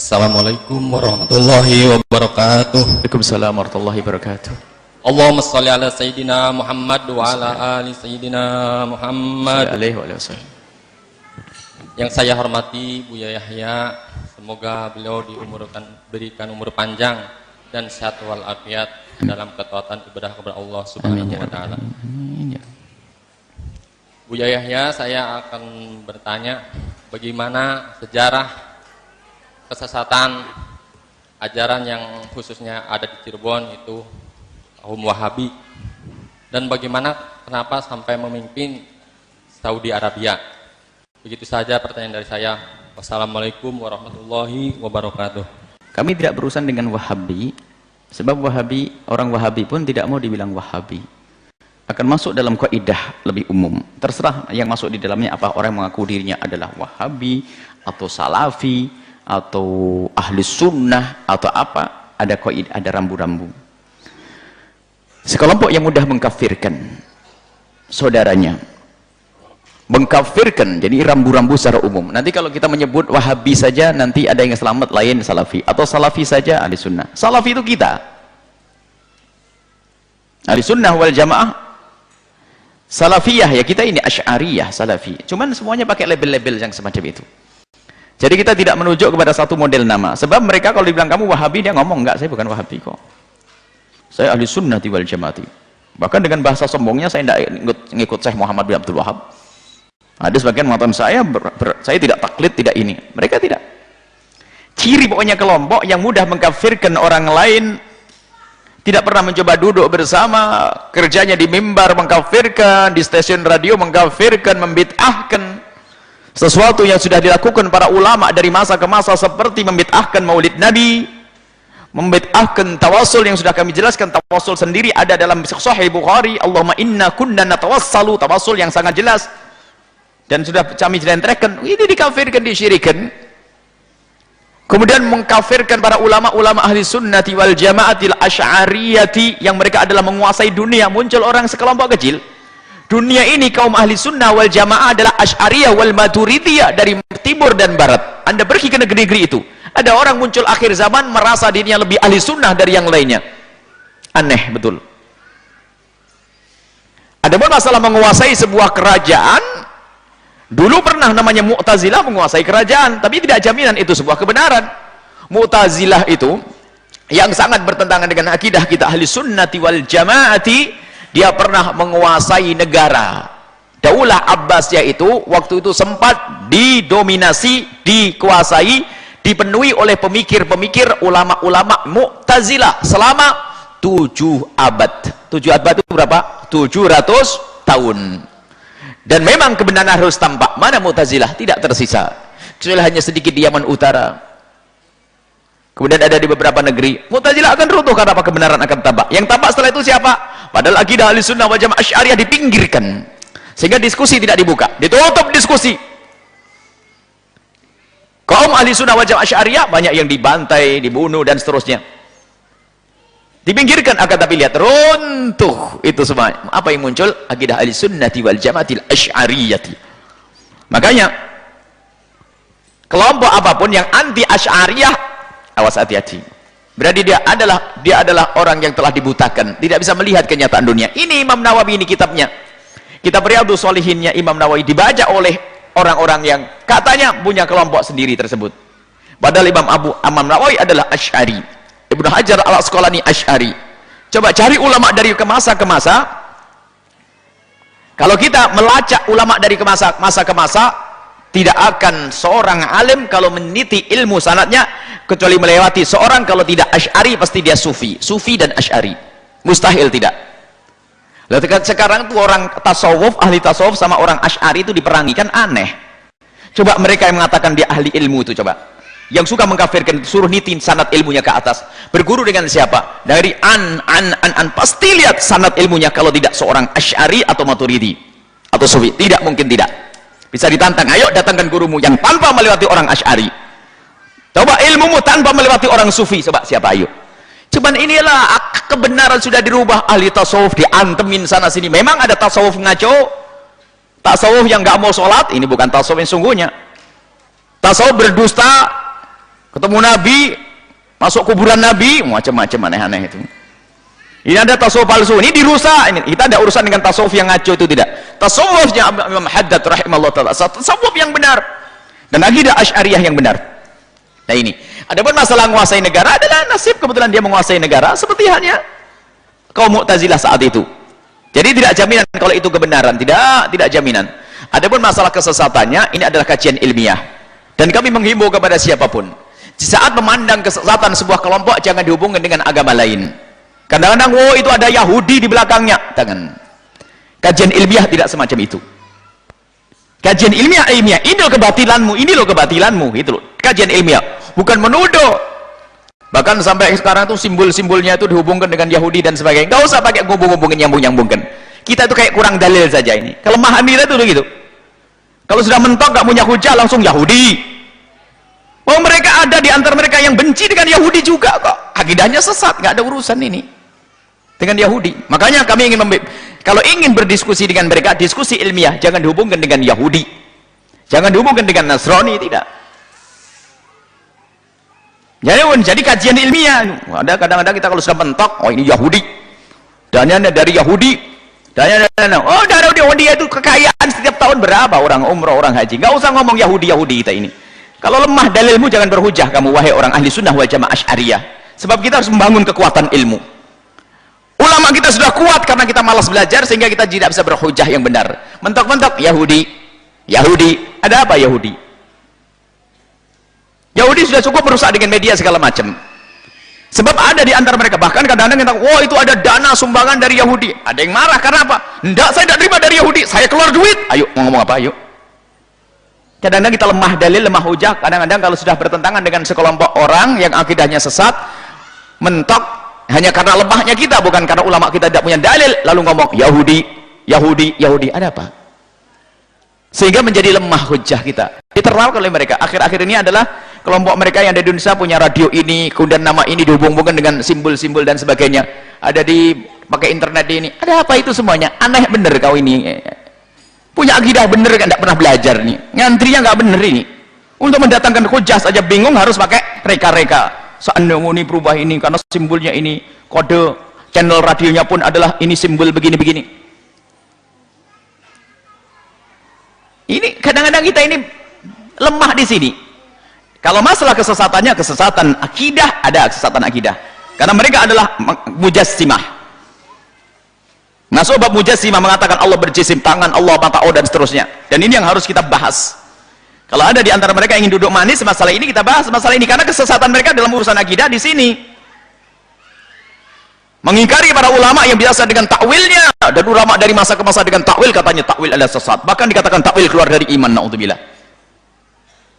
Assalamualaikum warahmatullahi wabarakatuh. Waalaikumsalam warahmatullahi wabarakatuh. Allahumma sholli ala sayyidina Muhammad wa ala ali sayyidina Muhammad. Yang saya hormati Buya Yahya, semoga beliau diberikan umur panjang dan sehat walafiat dalam ketaatan ibadah kepada Allah Subhanahu wa taala. Buya Yahya, saya akan bertanya bagaimana sejarah kesesatan ajaran yang khususnya ada di Cirebon itu kaum Wahabi, dan bagaimana kenapa sampai memimpin Saudi Arabia. Begitu saja pertanyaan dari saya. Wassalamualaikum warahmatullahi wabarakatuh. Kami tidak berurusan dengan Wahabi, sebab Wahabi, orang Wahabi pun tidak mau dibilang Wahabi. Akan masuk dalam kaidah lebih umum. Terserah yang masuk di dalamnya apa, orang mengaku dirinya adalah Wahabi atau Salafi atau ahli sunnah atau apa, ada kaidah, ada rambu-rambu. Sekelompok yang mudah mengkafirkan saudaranya, mengkafirkan, jadi rambu-rambu secara umum. Nanti kalau kita menyebut Wahabi saja, nanti ada yang selamat, lain Salafi, atau Salafi saja ahli sunnah. Salafi itu kita, ahli sunnah wal jamaah. Salafiyah ya kita ini, Asy'ariyah, Salafi, cuman semuanya pakai label-label yang semacam itu. Jadi kita tidak menunjuk kepada satu model nama, sebab mereka kalau dibilang kamu Wahabi, dia ngomong enggak, saya bukan Wahabi kok, saya ahli sunnati wal jamaati. Bahkan dengan bahasa sombongnya, saya tidak ngikut Syekh Muhammad bin Abdul Wahab. Ada sebagian mengatakan saya tidak taklid, tidak ini. Mereka tidak. Ciri pokoknya kelompok yang mudah mengkafirkan orang lain, tidak pernah mencoba duduk bersama, kerjanya di mimbar mengkafirkan, di stasiun radio mengkafirkan, membid'ahkan sesuatu yang sudah dilakukan para ulama dari masa ke masa, seperti membid'ahkan maulid Nabi, membid'ahkan tawasul yang sudah kami jelaskan. Tawasul sendiri ada dalam Sahih Bukhari, Allahumma inna kunna natawassalu, tawasul yang sangat jelas dan sudah kami jelentrehkan. Ini dikafirkan, disyirikan. Kemudian mengkafirkan para ulama-ulama ahli sunnati wal jamaatil asy'ariyati yang mereka adalah menguasai dunia. Muncul orang sekelompok kecil. Dunia ini kaum ahli sunnah wal jamaah adalah Asy'ariyah wal Maturidiyah, dari timur dan barat. Anda pergi ke negeri-negeri itu, ada orang muncul akhir zaman merasa dirinya lebih ahli sunnah dari yang lainnya. Aneh betul. Adapun masalah menguasai sebuah kerajaan, dulu pernah namanya Mu'tazilah menguasai kerajaan, tapi tidak jaminan itu sebuah kebenaran. Mu'tazilah itu yang sangat bertentangan dengan akidah kita ahli sunnati wal jamaati. Dia pernah menguasai negara. Daulah Abbasiyah itu waktu itu sempat didominasi, dikuasai, dipenuhi oleh pemikir-pemikir ulama-ulama Mu'tazilah selama 7 abad. 7 abad itu berapa? 700 tahun. Dan memang kebenaran harus tampak. Mana Mu'tazilah? Tidak tersisa, kecuali hanya sedikit di Yaman Utara. Kemudian ada di beberapa negeri. Mu'tazilah akan runtuh karena apa? Kebenaran akan tampak. Yang tampak setelah itu siapa? Padahal akidah ahli sunnah wal jamaah Asy'ariyah dipinggirkan, sehingga diskusi tidak dibuka, ditutup diskusi. Kaum ahli sunnah wal jamaah Asy'ariyah banyak yang dibantai, dibunuh dan seterusnya, dipinggirkan. Akan tapi lihat, runtuh itu semua. Apa yang muncul? Akidah ahli sunnati wal jamaatil asy'ariyati. Makanya kelompok apapun yang anti Asy'ariyah, awas, hati-hati. Berarti dia adalah orang yang telah dibutakan, tidak bisa melihat kenyataan dunia. Ini Imam Nawawi, ini kitabnya, kitab Riyadhus Shalihinnya Imam Nawawi, dibaca oleh orang-orang yang katanya punya kelompok sendiri tersebut. Padahal Imam Nawawi adalah Asy'ari, Ibnu Hajar al-Asqalani Asy'ari. Coba cari ulama dari ke masa ke masa. Kalau kita melacak ulama dari masa ke masa, tidak akan seorang alim kalau meneliti ilmu sanadnya kecuali melewati seorang, kalau tidak Asy'ari pasti dia Sufi dan Asy'ari, mustahil tidak. Lalu sekarang tuh orang tasawuf, ahli tasawuf sama orang Asy'ari itu diperangi, kan aneh. Coba mereka yang mengatakan dia ahli ilmu itu, coba yang suka mengkafirkan, suruh nitin sanad ilmunya ke atas. Berguru dengan siapa? Dari an pasti lihat sanad ilmunya. Kalau tidak seorang Asy'ari atau Maturidi atau Sufi, tidak mungkin tidak. Bisa ditantang, ayo datangkan gurumu yang tanpa melewati orang Asy'ari. Coba ilmumu tanpa melewati orang Sufi, coba siapa, ayo. Cuman inilah kebenaran sudah dirubah. Ahli tasawuf diantemin sana sini. Memang ada tasawuf ngaco, tasawuf yang nggak mau sholat, ini bukan tasawuf yang sungguhnya. Tasawuf berdusta, Ketemu Nabi, masuk kuburan Nabi, macam-macam aneh-aneh itu. Ini ada tasawuf palsu, ini dirusak. Ini kita ada urusan dengan tasawuf yang ngaco itu, tidak. Tasawufnya Imam Haddad rahimahullah taala, tasawuf yang benar dan akidah Asy'ariyah yang benar. Nah ini. Adapun masalah menguasai negara adalah nasib, kebetulan dia menguasai negara seperti halnya kaum Mu'tazilah saat itu. Jadi tidak jaminan kalau itu kebenaran, tidak jaminan. Adapun masalah kesesatannya, ini adalah kajian ilmiah. Dan kami menghimbau kepada siapapun, di saat memandang kesesatan sebuah kelompok jangan dihubungkan dengan agama lain. Kadang-kadang oh itu ada Yahudi di belakangnya. Jangan. Kajian ilmiah tidak semacam itu. Kajian ilmiah, ini loh kebatilanmu, ini loh kebatilanmu, itu loh. Kajian ilmiah, bukan menuduh. Bahkan sampai sekarang tuh simbol-simbolnya itu dihubungkan dengan Yahudi dan sebagainya. Nggak usah pakai ngubung-ngubungin, nyambung-nyambungkan. Kita itu kayak kurang dalil saja ini. Kelemahan kita itu begitu. Kalau sudah mentok nggak punya hujah langsung Yahudi. Oh mereka ada di antara mereka yang benci dengan Yahudi juga kok. Akidahnya sesat, nggak ada urusan ini dengan Yahudi. Makanya kami ingin kalau ingin berdiskusi dengan mereka, diskusi ilmiah, jangan dihubungkan dengan Yahudi, jangan dihubungkan dengan Nasrani, tidak. Jadi kajian ilmiah. Ada kadang-kadang kita kalau sudah mentok, oh ini Yahudi, dananya dari Yahudi, dananya, oh dari Yahudi itu kekayaan setiap tahun berapa orang umroh, orang haji. Nggak usah ngomong Yahudi kita ini. Kalau lemah dalilmu jangan berhujah kamu wahai orang ahli sunnah wal jamaah Asy'ariyah. Sebab kita harus membangun kekuatan ilmu. Ulama kita sudah kuat karena kita malas belajar sehingga kita tidak bisa berhujah yang benar. Mentok-mentok Yahudi. Ada apa Yahudi? Yahudi sudah cukup merusak dengan media segala macam. Sebab ada di antara mereka, bahkan kadang-kadang kita, oh itu ada dana sumbangan dari Yahudi. Ada yang marah karena apa? Enggak, saya tidak terima dari Yahudi, saya keluar duit. Ayo, mau ngomong apa? Ayo. Kadang-kadang kita lemah dalil, lemah hujah. Kadang-kadang kalau sudah bertentangan dengan sekelompok orang yang akidahnya sesat, mentok hanya karena lemahnya kita, bukan karena ulama kita tidak punya dalil, lalu ngomong Yahudi. Ada apa? Sehingga menjadi lemah hujah kita. Ditertawakan oleh mereka. Akhir-akhir ini adalah kelompok mereka yang di Indonesia punya radio ini, kemudian nama ini dihubung-hubungkan dengan simbol-simbol dan sebagainya. Ada di pakai internet ini. Ada apa itu semuanya? Aneh bener kau ini. Punya akidah bener kan, tidak pernah belajar nih. Ngantrinya nggak bener ini. Untuk mendatangkan hujah saja bingung, harus pakai reka-reka. Seandainya ini berubah ini karena simbolnya ini, kode channel radionya pun adalah ini simbol begini-begini. Ini kadang-kadang kita ini lemah di sini. Kalau masalah kesesatannya, kesesatan akidah, ada kesesatan akidah. Karena mereka adalah mujassimah. Nah, sebab mujassimah mengatakan Allah berjisim, tangan, Allah mata, dan seterusnya. Dan ini yang harus kita bahas. Kalau ada di antara mereka yang ingin duduk manis, masalah ini kita bahas masalah ini. Karena kesesatan mereka dalam urusan akidah di sini. Mengingkari para ulama yang biasa dengan takwilnya. Dan ulama dari masa ke masa dengan takwil, katanya takwil adalah sesat. Bahkan dikatakan takwil keluar dari iman, na'udzubillah.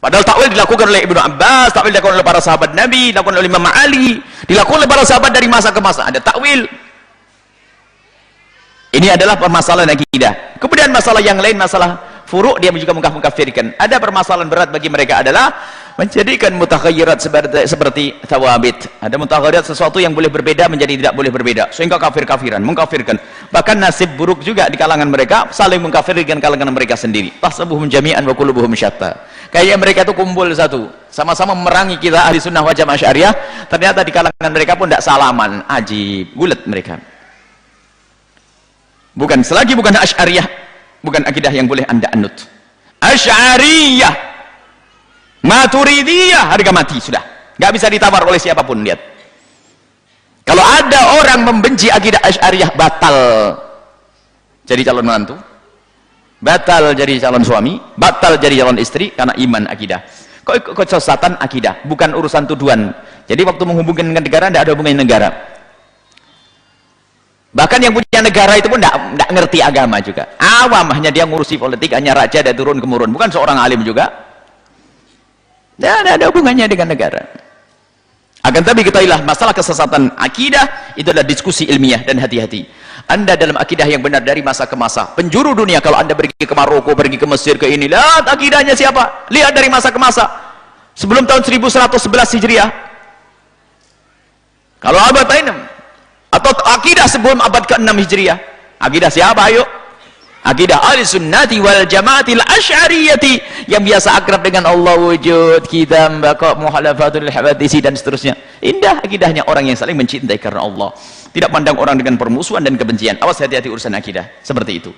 Padahal takwil dilakukan oleh Ibnu Abbas, takwil dilakukan oleh para sahabat Nabi, dilakukan oleh Imam Ali, dilakukan oleh para sahabat dari masa ke masa. Ada takwil. Ini adalah permasalahan akidah. Kemudian masalah yang lain, masalah furu', dia juga mengkafirkan. Ada permasalahan berat bagi mereka adalah menjadikan mutaghayyirat seperti thawabit. Ada mutaghayyirat, sesuatu yang boleh berbeda menjadi tidak boleh berbeda, sehingga kafir-kafiran, mengkafirkan. Bahkan nasib buruk juga di kalangan mereka, saling mengkafirkan kalangan mereka sendiri. Tahsabuhum jami'an wa qulubuhum syatta. Kayak mereka itu kumpul satu, sama-sama memerangi kita ahli sunnah wal jamaah Asy'ariyah, ternyata di kalangan mereka pun tidak salaman. Ajib, bulat mereka. Bukan, selagi bukan Asy'ariyah, bukan akidah yang boleh anda anut. Asy'ariyah, Maturidiyah, harga mati sudah, nggak bisa ditawar oleh siapapun. Lihat, kalau ada orang membenci akidah Asy'ariyah, batal jadi calon menantu, batal jadi calon suami, batal jadi calon istri, karena iman akidah. Kok kesesatan akidah, bukan urusan tuduhan. Jadi waktu menghubungkan dengan negara, tidak ada hubungan negara. Bahkan yang punya negara itu pun tidak ngerti agama juga, awam, hanya dia ngurusi politik, hanya raja dan turun-temurun, bukan seorang alim juga. Tidak ada hubungannya dengan negara. Akan tapi ketahuilah, masalah kesesatan akidah itu adalah diskusi ilmiah, dan hati-hati. Anda dalam akidah yang benar dari masa ke masa. Penjuru dunia, kalau anda pergi ke Maroko, pergi ke Mesir, ke ini, lihat akidahnya siapa, lihat dari masa ke masa. Sebelum tahun 1111 Hijriah, kalau abad ini, atau akidah sebelum abad ke-6 Hijriah, akidah siapa? Ayo, Akidah Ahlussunnati wal Jamaatil Asy'ariyati yang biasa akrab dengan Allah wujud, kita baqa muhalafatul hawadisi dan seterusnya. Indah akidahnya orang yang saling mencintai karena Allah. Tidak pandang orang dengan permusuhan dan kebencian. Awas, hati-hati urusan akidah seperti itu.